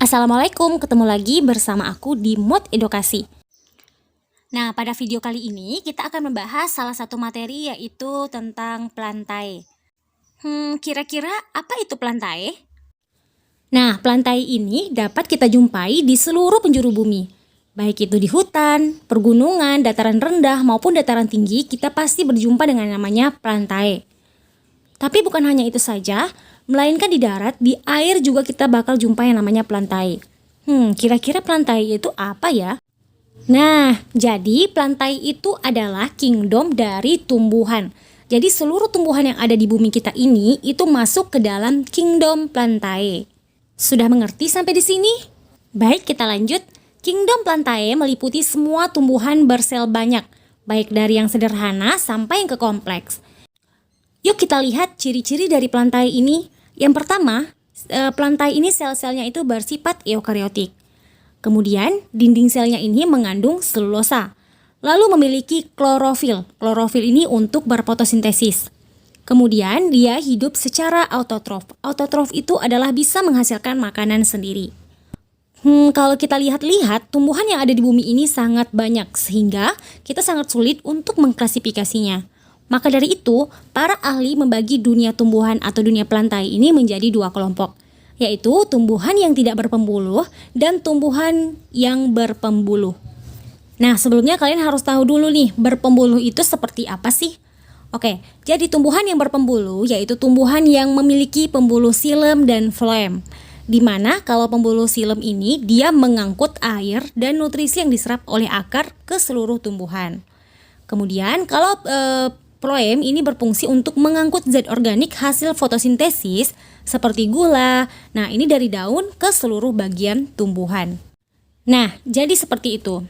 Assalamualaikum, ketemu lagi bersama aku di Mood Edukasi. Nah, pada video kali ini kita akan membahas salah satu materi yaitu tentang plantae. Kira-kira apa itu plantae? Nah, plantae ini dapat kita jumpai di seluruh penjuru bumi. Baik itu di hutan, pergunungan, dataran rendah maupun dataran tinggi, kita pasti berjumpa dengan namanya plantae. Tapi bukan hanya itu saja, melainkan di darat, di air juga kita bakal jumpa yang namanya plantae. Kira-kira plantae itu apa ya? Nah, jadi plantae itu adalah kingdom dari tumbuhan. Jadi seluruh tumbuhan yang ada di bumi kita ini itu masuk ke dalam kingdom plantae. Sudah mengerti sampai di sini? Baik, kita lanjut. Kingdom plantae meliputi semua tumbuhan bersel banyak, baik dari yang sederhana sampai yang ke kompleks. Yuk kita lihat ciri-ciri dari plantae ini. Yang pertama, plantae ini sel-selnya itu bersifat eukariotik. Kemudian, dinding selnya ini mengandung selulosa. Lalu memiliki klorofil. Klorofil ini untuk berfotosintesis. Kemudian, dia hidup secara autotrof. Autotrof itu adalah bisa menghasilkan makanan sendiri. Kalau kita lihat-lihat, tumbuhan yang ada di bumi ini sangat banyak, sehingga kita sangat sulit untuk mengklasifikasinya. Maka dari itu, para ahli membagi dunia tumbuhan atau dunia plantae ini menjadi dua kelompok, yaitu tumbuhan yang tidak berpembuluh dan tumbuhan yang berpembuluh. Nah, sebelumnya kalian harus tahu dulu nih, berpembuluh itu seperti apa sih? Oke, jadi tumbuhan yang berpembuluh yaitu tumbuhan yang memiliki pembuluh xilem dan floem. Di mana kalau pembuluh xilem ini dia mengangkut air dan nutrisi yang diserap oleh akar ke seluruh tumbuhan. Kemudian kalau floem ini berfungsi untuk mengangkut zat organik hasil fotosintesis seperti gula. Nah, ini dari daun ke seluruh bagian tumbuhan. Nah, jadi seperti itu.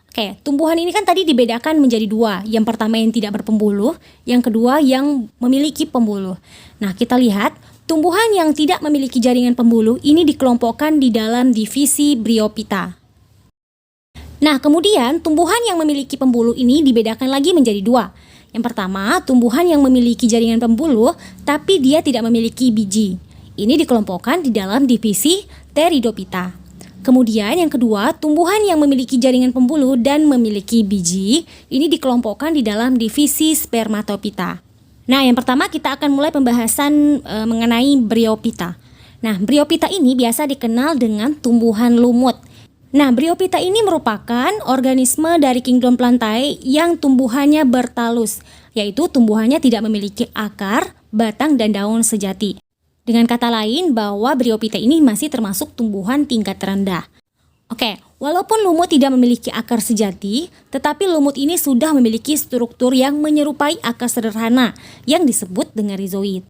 Oke, tumbuhan ini kan tadi dibedakan menjadi dua. Yang pertama yang tidak berpembuluh, yang kedua yang memiliki pembuluh. Nah, kita lihat tumbuhan yang tidak memiliki jaringan pembuluh ini dikelompokkan di dalam divisi Bryophyta. Nah, kemudian tumbuhan yang memiliki pembuluh ini dibedakan lagi menjadi dua. Yang pertama, tumbuhan yang memiliki jaringan pembuluh tapi dia tidak memiliki biji. Ini dikelompokkan di dalam divisi Pteridophyta. Kemudian yang kedua, tumbuhan yang memiliki jaringan pembuluh dan memiliki biji, ini dikelompokkan di dalam divisi Spermatophyta. Nah, yang pertama kita akan mulai pembahasan mengenai Bryophyta. Nah, Bryophyta ini biasa dikenal dengan tumbuhan lumut. Nah, Bryophyta ini merupakan organisme dari kingdom plantae yang tumbuhannya bertalus, yaitu tumbuhannya tidak memiliki akar, batang, dan daun sejati. Dengan kata lain bahwa Bryophyta ini masih termasuk tumbuhan tingkat rendah. Oke, walaupun lumut tidak memiliki akar sejati, tetapi lumut ini sudah memiliki struktur yang menyerupai akar sederhana yang disebut dengan rizoid.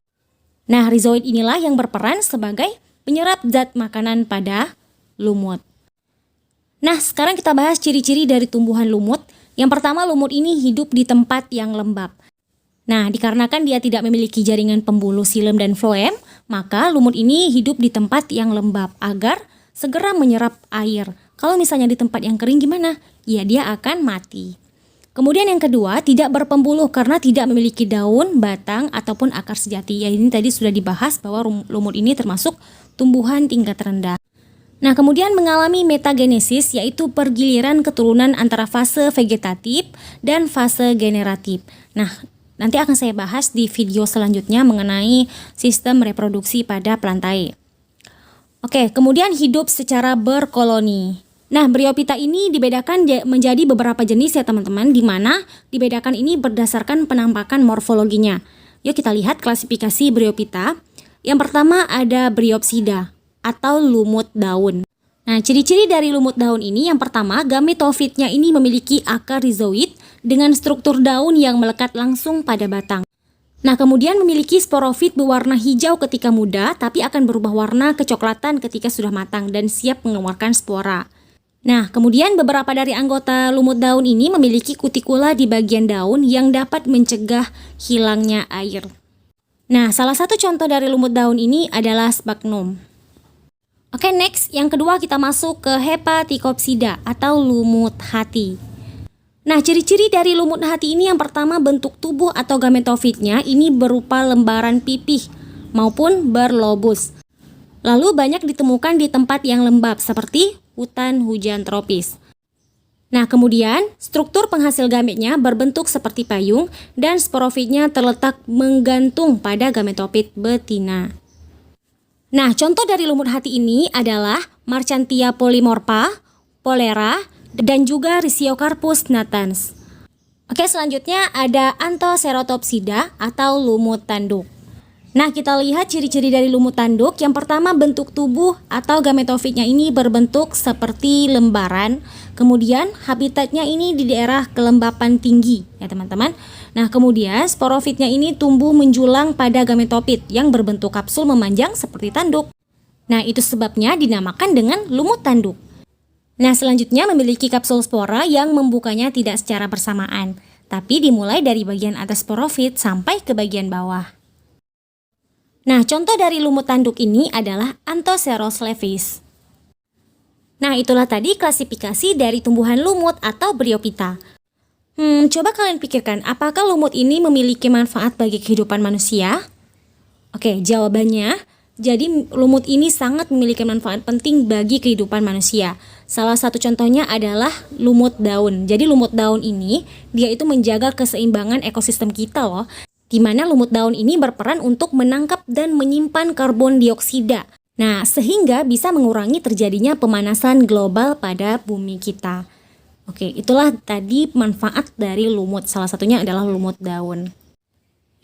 Nah, rizoid inilah yang berperan sebagai penyerap zat makanan pada lumut. Nah, sekarang kita bahas ciri-ciri dari tumbuhan lumut. Yang pertama, lumut ini hidup di tempat yang lembab. Nah, dikarenakan dia tidak memiliki jaringan pembuluh xilem dan floem, maka lumut ini hidup di tempat yang lembab agar segera menyerap air. Kalau misalnya di tempat yang kering gimana? Ya, dia akan mati. Kemudian yang kedua, tidak berpembuluh karena tidak memiliki daun, batang, ataupun akar sejati. Ya, ini tadi sudah dibahas bahwa lumut ini termasuk tumbuhan tingkat rendah. Nah, kemudian mengalami metagenesis, yaitu pergiliran keturunan antara fase vegetatif dan fase generatif. Nah, nanti akan saya bahas di video selanjutnya mengenai sistem reproduksi pada plantae. Oke, kemudian hidup secara berkoloni. Nah, Bryophyta ini dibedakan menjadi beberapa jenis ya teman-teman, di mana dibedakan ini berdasarkan penampakan morfologinya. Yuk kita lihat klasifikasi Bryophyta. Yang pertama ada Bryopsida atau lumut daun. Nah, ciri-ciri dari lumut daun ini yang pertama, gametofitnya ini memiliki akar rizoid dengan struktur daun yang melekat langsung pada batang. Nah, kemudian memiliki sporofit berwarna hijau ketika muda, tapi akan berubah warna kecoklatan ketika sudah matang dan siap mengeluarkan spora. Nah, kemudian beberapa dari anggota lumut daun ini memiliki kutikula di bagian daun yang dapat mencegah hilangnya air. Nah, salah satu contoh dari lumut daun ini adalah sphagnum. Oke, next, yang kedua kita masuk ke Hepaticopsida atau lumut hati. Nah, ciri-ciri dari lumut hati ini yang pertama, bentuk tubuh atau gametofitnya ini berupa lembaran pipih maupun berlobus. Lalu banyak ditemukan di tempat yang lembab seperti hutan hujan tropis. Nah, kemudian struktur penghasil gametnya berbentuk seperti payung dan sporofitnya terletak menggantung pada gametofit betina. Nah, contoh dari lumut hati ini adalah Marchantia polymorpha, Polera, dan juga Rhizocarpus natans. Oke, selanjutnya ada Anthoceratopsida atau lumut tanduk. Nah, kita lihat ciri-ciri dari lumut tanduk. Yang pertama, bentuk tubuh atau gametofitnya ini berbentuk seperti lembaran. Kemudian, habitatnya ini di daerah kelembapan tinggi, ya teman-teman. Nah, kemudian sporofitnya ini tumbuh menjulang pada gametofit yang berbentuk kapsul memanjang seperti tanduk. Nah, itu sebabnya dinamakan dengan lumut tanduk. Nah, selanjutnya memiliki kapsul spora yang membukanya tidak secara bersamaan, tapi dimulai dari bagian atas sporofit sampai ke bagian bawah. Nah, contoh dari lumut tanduk ini adalah Anthoceros levis. Nah, itulah tadi klasifikasi dari tumbuhan lumut atau Bryophyta. Coba kalian pikirkan, apakah lumut ini memiliki manfaat bagi kehidupan manusia? Oke, jawabannya, jadi lumut ini sangat memiliki manfaat penting bagi kehidupan manusia. Salah satu contohnya adalah lumut daun. Jadi lumut daun ini, dia itu menjaga keseimbangan ekosistem kita loh. Di mana lumut daun ini berperan untuk menangkap dan menyimpan karbon dioksida. Nah, sehingga bisa mengurangi terjadinya pemanasan global pada bumi kita. Oke, itulah tadi manfaat dari lumut. Salah satunya adalah lumut daun.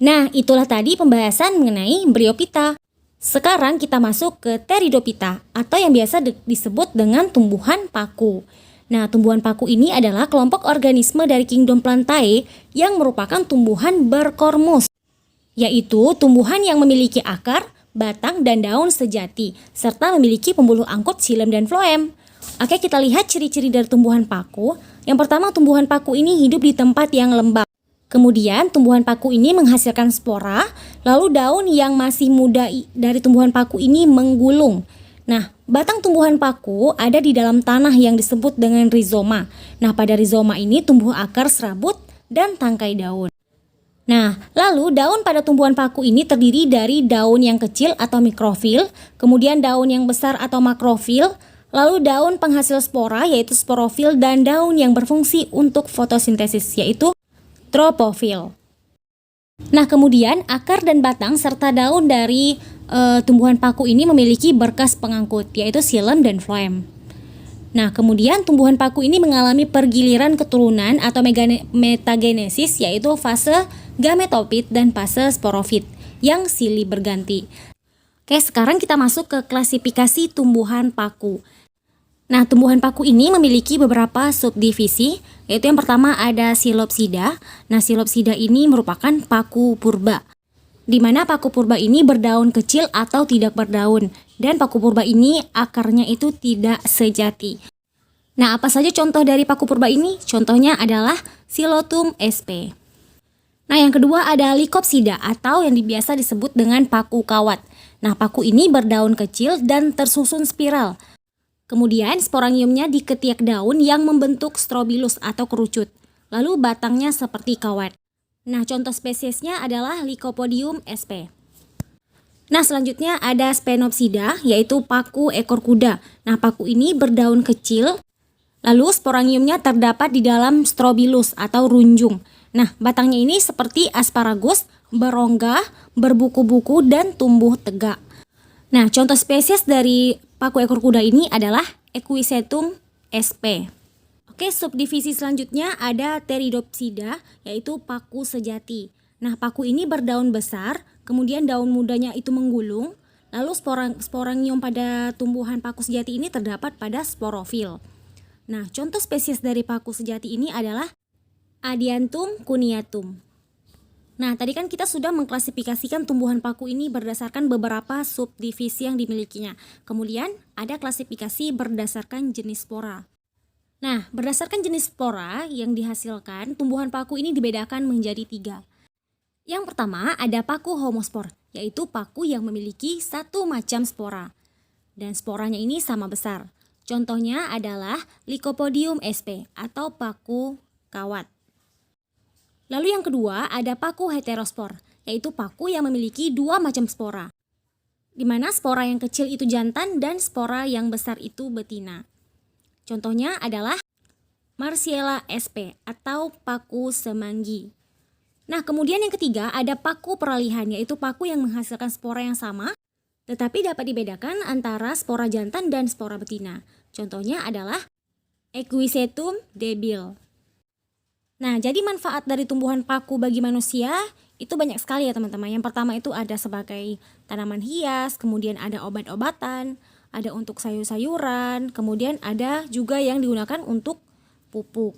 Nah, itulah tadi pembahasan mengenai Bryophyta. Sekarang kita masuk ke Pteridophyta atau yang biasa disebut dengan tumbuhan paku. Nah, tumbuhan paku ini adalah kelompok organisme dari kingdom Plantae yang merupakan tumbuhan berkormus, yaitu tumbuhan yang memiliki akar, batang, dan daun sejati, serta memiliki pembuluh angkut, xilem, dan floem. Oke, kita lihat ciri-ciri dari tumbuhan paku. Yang pertama, tumbuhan paku ini hidup di tempat yang lembab. Kemudian, tumbuhan paku ini menghasilkan spora, lalu daun yang masih muda dari tumbuhan paku ini menggulung. Nah, batang tumbuhan paku ada di dalam tanah yang disebut dengan rizoma. Nah, pada rizoma ini tumbuh akar serabut dan tangkai daun. Nah, lalu daun pada tumbuhan paku ini terdiri dari daun yang kecil atau mikrofil, kemudian daun yang besar atau makrofil, lalu daun penghasil spora yaitu sporofil, dan daun yang berfungsi untuk fotosintesis yaitu tropofil. Nah, kemudian akar dan batang serta daun dari tumbuhan paku ini memiliki berkas pengangkut yaitu xilem dan floem. Nah, kemudian tumbuhan paku ini mengalami pergiliran keturunan atau metagenesis yaitu fase gametofit dan fase sporofit yang silih berganti. Oke, sekarang kita masuk ke klasifikasi tumbuhan paku. Nah, tumbuhan paku ini memiliki beberapa subdivisi, yaitu yang pertama ada Psilopsida. Nah, Psilopsida ini merupakan paku purba, di mana paku purba ini berdaun kecil atau tidak berdaun, dan paku purba ini akarnya itu tidak sejati. Nah, apa saja contoh dari paku purba ini? Contohnya adalah Psilotum sp. Nah, yang kedua ada Lycopsida atau yang biasa disebut dengan paku kawat. Nah, paku ini berdaun kecil dan tersusun spiral. Kemudian sporangiumnya di ketiak daun yang membentuk strobilus atau kerucut. Lalu batangnya seperti kawat. Nah, contoh spesiesnya adalah Lycopodium sp. Nah, selanjutnya ada Sphenopsida, yaitu paku ekor kuda. Nah, paku ini berdaun kecil, lalu sporangiumnya terdapat di dalam strobilus atau runjung. Nah, batangnya ini seperti asparagus, berongga, berbuku-buku, dan tumbuh tegak. Nah, contoh spesies dari paku ekor kuda ini adalah Equisetum sp. Oke, subdivisi selanjutnya ada Pteridopsida, yaitu paku sejati. Nah, paku ini berdaun besar, kemudian daun mudanya itu menggulung, lalu sporangium pada tumbuhan paku sejati ini terdapat pada sporofil. Nah, contoh spesies dari paku sejati ini adalah Adiantum cuneatum. Nah, tadi kan kita sudah mengklasifikasikan tumbuhan paku ini berdasarkan beberapa subdivisi yang dimilikinya. Kemudian ada klasifikasi berdasarkan jenis spora. Nah, berdasarkan jenis spora yang dihasilkan, tumbuhan paku ini dibedakan menjadi 3. Yang pertama ada paku homospor, yaitu paku yang memiliki satu macam spora. Dan sporanya ini sama besar. Contohnya adalah Lycopodium sp atau paku kawat. Lalu yang kedua ada paku heterospor, yaitu paku yang memiliki 2 macam spora. di mana spora yang kecil itu jantan dan spora yang besar itu betina. Contohnya adalah Marcella sp atau paku semanggi. Nah, kemudian yang ketiga ada paku peralihan, yaitu paku yang menghasilkan spora yang sama, tetapi dapat dibedakan antara spora jantan dan spora betina. Contohnya adalah Equisetum debil. Nah, jadi manfaat dari tumbuhan paku bagi manusia itu banyak sekali ya teman-teman. Yang pertama itu ada sebagai tanaman hias, kemudian ada obat-obatan, ada untuk sayur-sayuran, kemudian ada juga yang digunakan untuk pupuk.